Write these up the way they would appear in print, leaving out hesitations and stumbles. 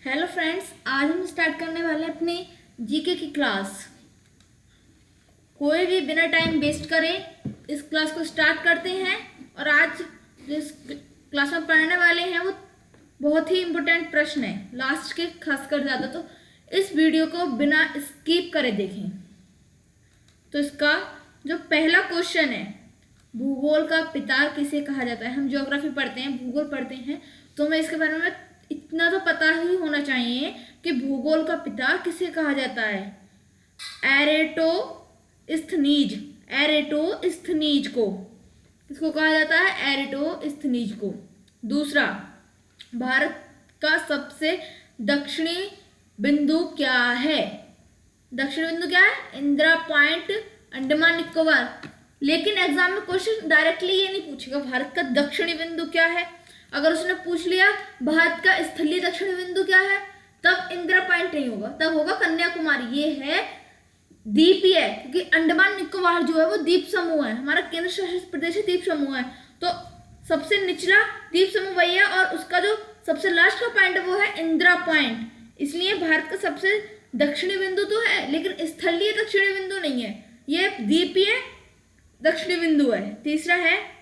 Hello friends, आज हम start करने वाले हैं अपनी जीके की क्लास। कोई भी बिना टाइम वेस्ट करे इस क्लास को स्टार्ट करते हैं। और आज जिस क्लास में पढ़ने वाले हैं वो बहुत ही इम्पोर्टेंट प्रश्न है, लास्ट के खासकर ज़्यादा, तो इस वीडियो को बिना स्किप करे देखें। तो इसका जो पहला क्वेश्चन है, भूगोल का पिता किसे कहा जाता है। हम ज्योग्राफी पढ़ते हैं, भूगोल पढ़ते हैं, तो हमें इसके बारे में इतना तो पता ही होना चाहिए कि भूगोल का पिता किसे कहा जाता है। एरेटोस्थनीज, एरेटोस्थनीज को किसको कहा जाता है? एरेटोस्थनीज को। दूसरा, भारत का सबसे दक्षिणी बिंदु क्या है? दक्षिणी बिंदु क्या है? इंदिरा पॉइंट, अंडमान निकोबार। लेकिन एग्जाम में क्वेश्चन डायरेक्टली ये नहीं पूछेगा भारत का दक्षिणी बिंदु क्या है। अगर उसने पूछ लिया भारत का स्थलीय दक्षिणी बिंदु क्या है, तब इंदिरा पॉइंट नहीं होगा, तब होगा कन्याकुमारी। ये है द्वीपीय है, क्योंकि अंडमान निकोबार जो है वो द्वीप समूह है, हमारा केंद्र शासित प्रदेश है, द्वीप समूह है। तो सबसे निचला द्वीप समूह वही है, और उसका जो सबसे लास्ट का पॉइंट है वो है इंदिरा पॉइंट। इसलिए भारत का सबसे दक्षिणी बिंदु तो है, लेकिन स्थलीय दक्षिणी बिंदु नहीं है, ये द्वीपीय दक्षिणी बिंदु है। तीसरा है,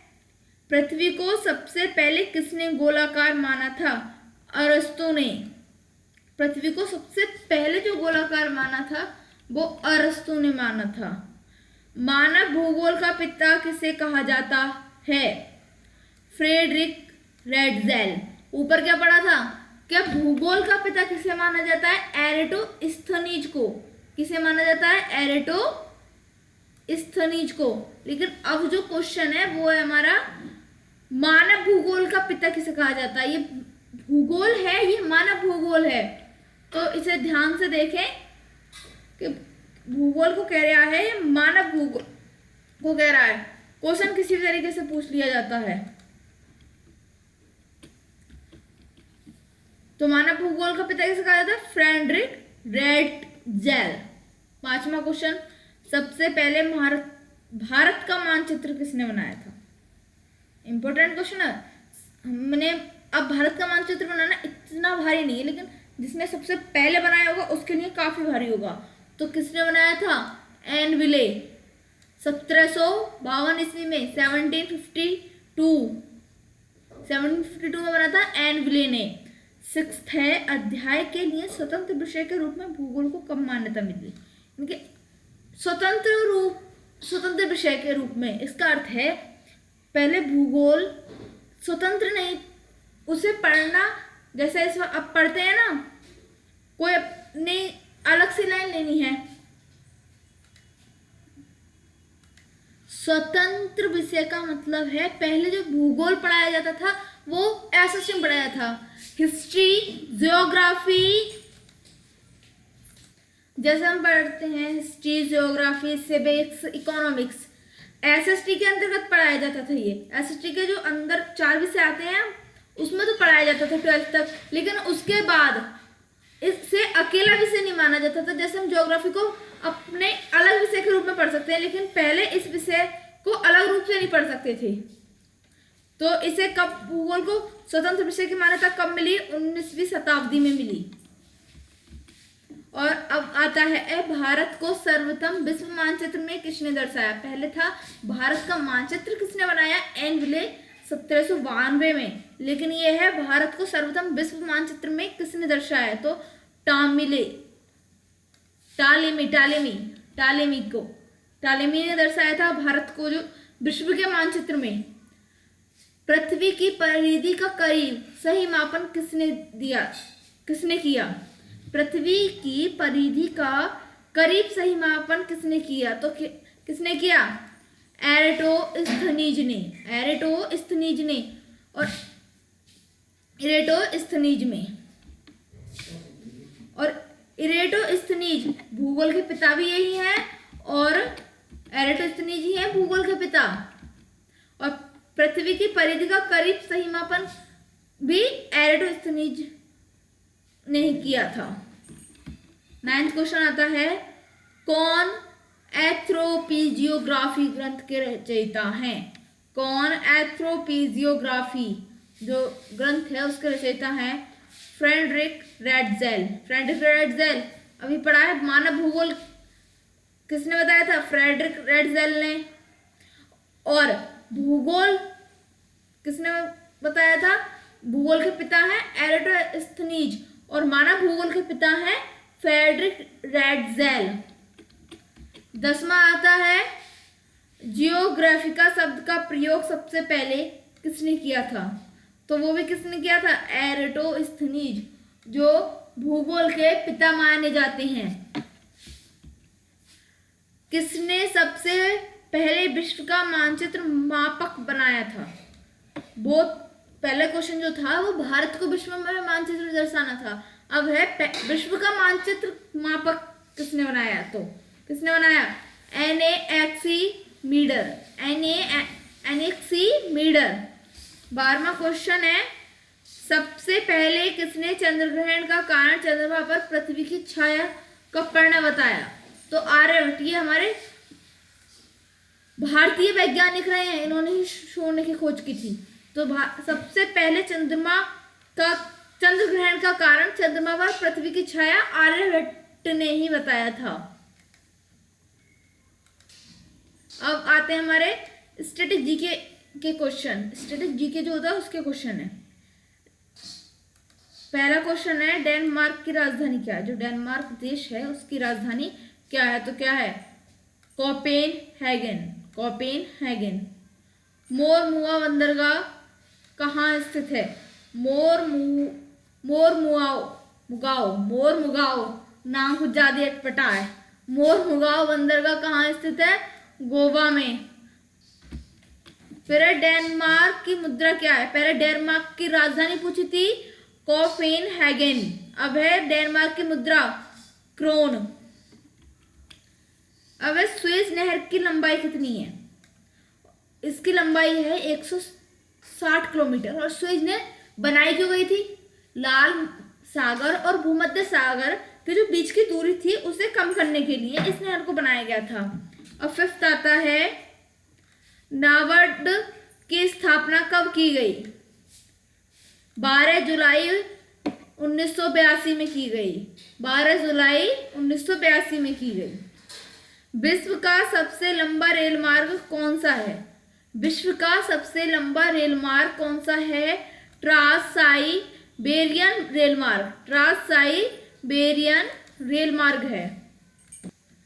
पृथ्वी को सबसे पहले किसने गोलाकार माना था? अरस्तु ने। पृथ्वी को सबसे पहले जो गोलाकार माना था वो अरस्तु ने माना था। मानव भूगोल का पिता किसे कहा जाता है? Friedrich Ratzel. ऊपर क्या पढ़ा था? क्या भूगोल का पिता किसे माना जाता है? एरेटोस्थनीज को। किसे माना जाता है? एरेटोस्थनीज को। लेकिन अब जो क्वेश्चन है वो है हमारा, मानव भूगोल का पिता किसे कहा जाता है? ये भूगोल है, ये मानव भूगोल है, तो इसे ध्यान से देखें कि भूगोल को कह रहा है, ये मानव भूगोल को कह रहा है। क्वेश्चन किसी भी तरीके से पूछ लिया जाता है। तो मानव भूगोल का पिता किसे कहा जाता है? Friedrich Ratzel. पांचवा क्वेश्चन, सबसे पहले भारत का मानचित्र किसने बनाया था? इंपॉर्टेंट क्वेश्चन है। हमने अब भारत का मानचित्र बनाना इतना भारी नहीं है, लेकिन जिसने सबसे पहले बनाया होगा उसके लिए काफी भारी होगा। तो किसने बनाया था? एन विले। 1752 ईस्वी में, 1752 में बना था एन विले ने। 6th है, अध्याय के लिए स्वतंत्र विषय के रूप में भूगोल को कब मान्यता मिली? क्योंकि स्वतंत्र विषय के रूप में, इसका अर्थ है पहले भूगोल स्वतंत्र नहीं, उसे पढ़ना जैसे इस अब पढ़ते हैं ना, कोई अपनी अलग सी लाइन लेनी है। स्वतंत्र विषय का मतलब है पहले जो भूगोल पढ़ाया जाता था वो ऐसा में पढ़ाया था, हिस्ट्री, जियोग्राफी। जैसे हम पढ़ते हैं history, geography, civics, economics, SST के अंतर्गत पढ़ाया जाता था। ये एसएसटी के जो अंदर 4 विषय आते हैं उसमें तो पढ़ाया जाता था 12th तक, लेकिन उसके बाद इससे अकेला विषय नहीं माना जाता था। जैसे हम ज्योग्राफी को अपने अलग विषय के रूप में पढ़ सकते हैं, लेकिन पहले इस विषय को अलग रूप से नहीं पढ़ सकते थे। तो इसे कब, भूगोल को स्वतंत्र विषय की मान्यता कब मिली? 19वीं शताब्दी में मिली। और अब आता है, भारत को सर्वप्रथम विश्व मानचित्र में किसने दर्शाया? पहले था भारत का मानचित्र किसने बनाया? एन विले 1792 में। लेकिन यह है भारत को सर्वप्रथम विश्व मानचित्र में किसने दर्शाया? तो टालेमी ने दर्शाया था भारत को जो विश्व के मानचित्र में। पृथ्वी की परिधि का करीब सही मापन किसने किया? पृथ्वी की परिधि का करीब सही मापन किसने किया? तो किसने किया? एरेटोस्थनीज ने। और इरेटोस्थनीज भूगोल के पिता भी यही हैं, और एरेटोस्थनीज ही है भूगोल के पिता। और पृथ्वी की परिधि का करीब सही मापन भी एरेटोस्थनीज ने ही किया था। 9th क्वेश्चन आता है, कौन एंथ्रोपीजियोग्राफी ग्रंथ के रचयिता हैं? कौन एंथ्रोपीजियोग्राफी जो ग्रंथ है उसके रचयिता हैं? फ्रेडरिक रैटजेल। फ्रेडरिक रैटजेल अभी पढ़ा है। मानव भूगोल किसने बताया था? फ्रेडरिक रैटजेल ने। और भूगोल किसने बताया था? भूगोल के पिता हैं एराटोस्थनीज और मानव भूगोल के पिता हैं फ्रेडरिक रैटजेल। 10वां आता है जियोग्राफिका शब्द का प्रयोग सबसे पहले किसने किया था? तो वो भी किसने किया था? एराटोस्थनीज, जो भूगोल के पिता माने जाते हैं। किसने सबसे पहले विश्व का मानचित्र मापक बनाया था? वो पहला क्वेश्चन जो था वो भारत को विश्व में मानचित्र दर्शाना था। अब है विश्व का मानचित्र मापक किसने बनाया? तो किसने बनाया? एनेक्सीमीडर। एनेक्सीमीडर। 12वां क्वेश्चन है सबसे पहले किसने चंद्र ग्रहण का कारण चंद्रमा पर पृथ्वी की छाया का पड़ना बताया? तो आर्यभट्ट। ये हमारे भारतीय वैज्ञानिक रहे हैं, इन्होंने ही सूर्य की खोज की थी। तो सबसे पहले चंद्र ग्रहण का कारण चंद्रमा पर पृथ्वी की छाया आर्यभट्ट ने ही बताया था। अब आते हैं हमारे स्टैटिक जीके के क्वेश्चन। स्टैटिक जीके जो होता है उसके क्वेश्चन है। पहला क्वेश्चन है डेनमार्क की राजधानी क्या है? जो डेनमार्क देश है उसकी राजधानी क्या है? तो क्या है? कोपेनहेगन। कोपेनहेगन। मोरमुआ बंदरगाह कहाँ स्थित है? मोरमुगाओ। नाम कुछ ज्यादा अटपटा है। मोरमुगाओ बंदरगाह कहाँ स्थित है? गोवा में। फिर डेनमार्क की मुद्रा क्या है? पहले डेनमार्क की राजधानी पूछी थी कोपेनहेगन। अब है डेनमार्क की मुद्रा क्रोन। अब स्वेज नहर की लंबाई कितनी है? इसकी लंबाई है 160 किलोमीटर। और स्वेज नहर बनाई क्यों गई थी? लाल सागर और भूमध्य सागर के जो बीच की दूरी थी उसे कम करने के लिए इस नहर को बनाया गया था। अब 5th आता है नाबार्ड की स्थापना कब की गई? 12 जुलाई 1982 में की गई। 12 जुलाई 1982 में की गई। विश्व का सबसे लंबा रेल मार्ग कौन सा है? विश्व का सबसे लंबा रेल मार्ग कौन सा है? ट्रांस-साइबेरियन रेल मार्ग। ट्रांस-साइबेरियन रेल मार्ग है।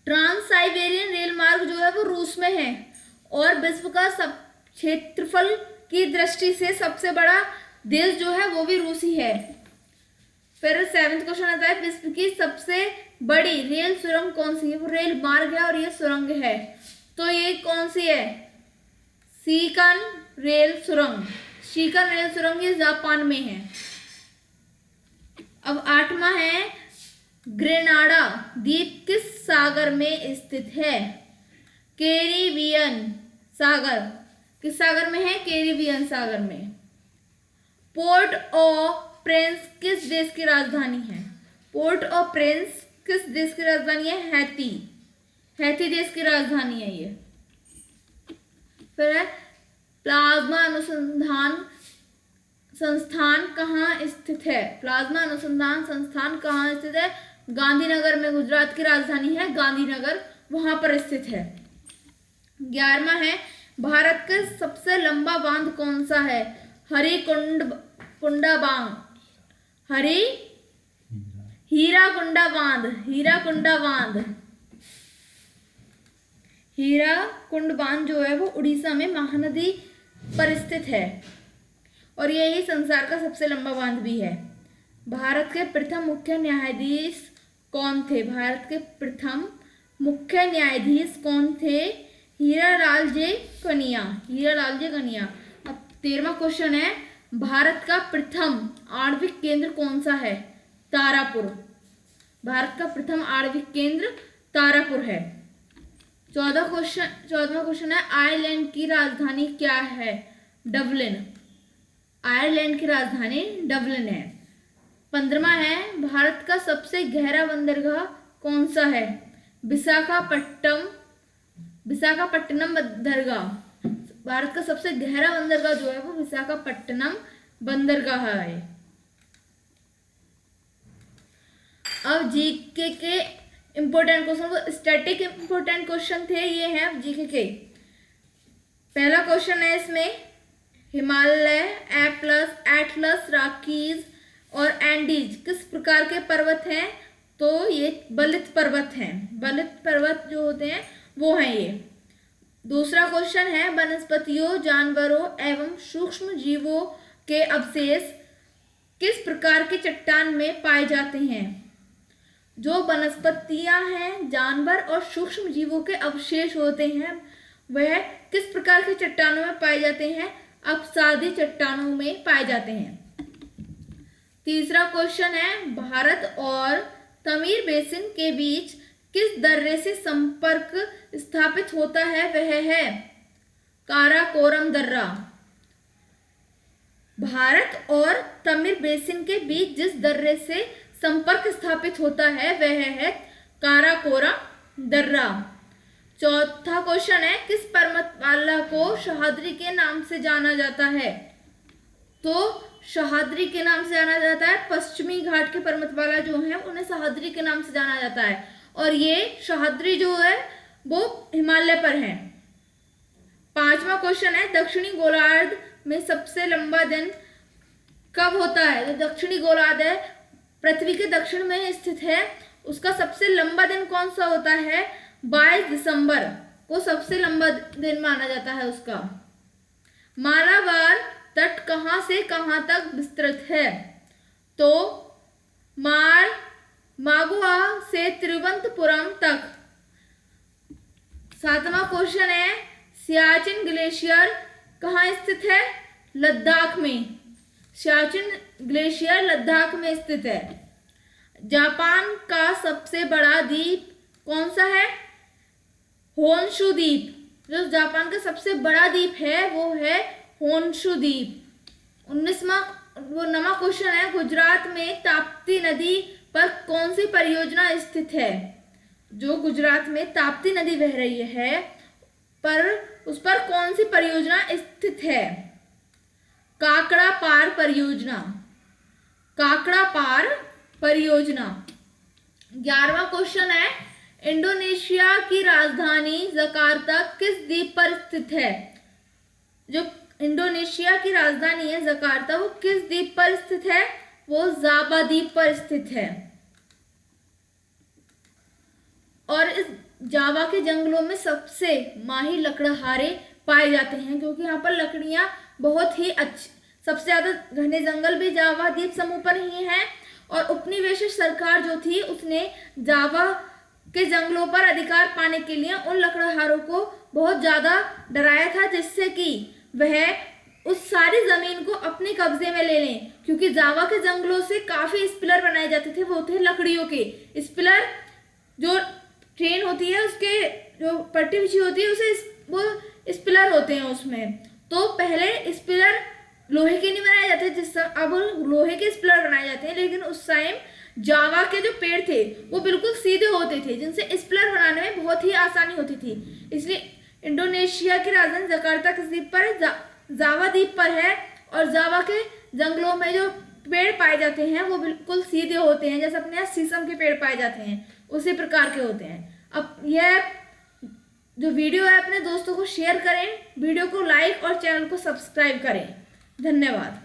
ट्रांस-साइबेरियन रेल मार्ग जो है वो रूस में है और विश्व का सब क्षेत्रफल की दृष्टि से सबसे बड़ा देश जो है वो भी रूस ही है। फिर 7th क्वेश्चन आता है विश्व की सबसे बड़ी रेल सुरंग कौन सी है? वो रेल मार्ग है और ये सुरंग है। तो ये कौन सी है? शिकन रेल सुरंग। शिकन रेल सुरंग ये जापान में है। अब 8वां है ग्रेनाडा द्वीप किस सागर में स्थित है? कैरिबियन सागर। किस सागर में है? कैरिबियन सागर में। पोर्ट ऑ प्रिंस किस देश की राजधानी है? पोर्ट ऑ प्रिंस किस देश की राजधानी है? हैती। हैती देश की राजधानी है ये। फिर है प्लाज्मा अनुसंधान संस्थान कहाँ स्थित है? प्लाज्मा अनुसंधान संस्थान कहाँ स्थित है? गांधीनगर में। गुजरात की राजधानी है गांधीनगर, वहां पर स्थित है। 11वां है भारत का सबसे लंबा बांध कौन सा है? हीराकुंडा बांध। हीराकुंडा बांध। हीराकुंडा बांध। हीराकुंड बांध जो है वो उड़ीसा में महानदी पर स्थित है और यही संसार का सबसे लंबा बांध भी है। भारत के प्रथम मुख्य न्यायाधीश कौन थे? भारत के प्रथम मुख्य न्यायाधीश कौन थे? हीरालाल जे कनिया। हीरालाल जे कनिया। अब 13वां क्वेश्चन है भारत का प्रथम आणविक केंद्र कौन सा है? तारापुर। भारत का प्रथम आणविक केंद्र तारापुर है। 14वां क्वेश्चन है आयरलैंड की राजधानी क्या है? डबलिन। आयरलैंड की राजधानी डबलिन है। 15वां है भारत का सबसे गहरा बंदरगाह कौन सा है? विशाखापट्टनम बंदरगाह। भारत का सबसे गहरा बंदरगाह जो है वो विशाखापट्टनम बंदरगाह है। अब जीके के इम्पोर्टेंट क्वेश्चन, वो स्टैटिक इम्पोर्टेंट क्वेश्चन थे, ये हैं जीके के। पहला क्वेश्चन है इसमें, हिमालय, एटलस, रॉकीज और एंडीज किस प्रकार के पर्वत हैं? तो ये बलित पर्वत हैं। बलित पर्वत जो होते हैं वो हैं ये। दूसरा क्वेश्चन है, वनस्पतियों, जानवरों एवं सूक्ष्म जीवों के अवशेष किस प्रकार के चट्टान में पाए जाते हैं? जो वनस्पतियां हैं, जानवर और सूक्ष्म जीवों के अवशेष होते हैं वह किस प्रकार के चट्टानों में पाए जाते हैं? अपसादी चट्टानों में पाए जाते हैं। तीसरा क्वेश्चन है, भारत और तमीर बेसिन के बीच किस दर्रे से संपर्क स्थापित होता है? वह है काराकोरम दर्रा। भारत और तमीर बेसिन के बीच जिस दर्रे से संपर्क स्थापित होता है वह है काराकोरम दर्रा। चौथा क्वेश्चन है, किस पर्वतमाला को सह्याद्री के नाम से जाना जाता है? तो सह्याद्री के नाम से जाना जाता है, पश्चिमी घाट के पर्वतमाला जो है उन्हें सह्याद्री के नाम से जाना जाता है, और ये सह्याद्री जो है वो हिमालय पर है। पांचवा क्वेश्चन है, दक्षिणी गोलार्ध में सबसे लंबा दिन कब होता है? जो दक्षिणी गोलार्ध है, पृथ्वी के दक्षिण में स्थित है, उसका सबसे लंबा दिन कौन सा होता है? 22 दिसंबर को सबसे लंबा दिन माना जाता है उसका। मालाबार तट कहां से कहां तक विस्तृत है? तो मागुआ से तिरुवनंतपुरम तक। सातवां क्वेश्चन है, सियाचिन ग्लेशियर कहाँ स्थित है? लद्दाख में। सियाचिन ग्लेशियर लद्दाख में स्थित है। जापान का सबसे बड़ा द्वीप कौन सा है? होन्शु द्वीप। जो जापान का सबसे बड़ा द्वीप है वो है होन्शु द्वीप। 19वां क्वेश्चन है, गुजरात में ताप्ती नदी पर कौन सी परियोजना स्थित है? जो गुजरात में ताप्ती नदी बह रही है पर उस पर कौन सी परियोजना स्थित है? काकड़ा पार परियोजना। काकड़ा पार परियोजना। 11वां क्वेश्चन है, इंडोनेशिया की राजधानी जकार्ता किस द्वीप पर स्थित है? जो इंडोनेशिया की राजधानी है जकार्ता वो किस द्वीप पर स्थित है? वो जावा द्वीप पर स्थित है। और इस जावा के जंगलों में सबसे माही लकड़हारे पाए जाते हैं, क्योंकि यहाँ पर लकड़ियाँ बहुत ही अच्छी, सबसे ज्यादा घने जंगल भी जावा द्वीप समूह पर ही हैं। और उपनिवेशित सरकार जो थी उसने जावा के जंगलों पर अधिकार पाने के लिए उन लकड़हारों को बहुत ज्यादा डराया था, जिससे कि वह उस सारी जमीन को अपने कब्जे में ले लें, क्योंकि जावा के जंगलों से काफी स्पिलर बनाए जाते थे, वो थे लकड़ियों के स्पिलर। जो ट्रेन होती है उसके जो पट्टी बिछी होती है उसे वो स्पिलर होते हैं उसमें। तो पहले स्पिलर लोहे के नहीं बनाए जाते, जिस अब लोहे के स्पिलर बनाए जाते हैं, लेकिन उस टाइम जावा के जो पेड़ थे वो बिल्कुल सीधे होते थे, जिनसे स्पिलर बनाने में बहुत ही आसानी होती थी। इसलिए इंडोनेशिया की राजधानी जकार्ता किस द्वीप पर है? जावा द्वीप पर है। और जावा के जंगलों में जो पेड़ पाए जाते हैं वो बिल्कुल सीधे होते हैं, जैसे अपने यहाँ शीशम के पेड़ पाए जाते हैं उसी प्रकार के होते हैं। अब यह जो वीडियो है अपने दोस्तों को शेयर करें, वीडियो को लाइक और चैनल को सब्सक्राइब करें। धन्यवाद।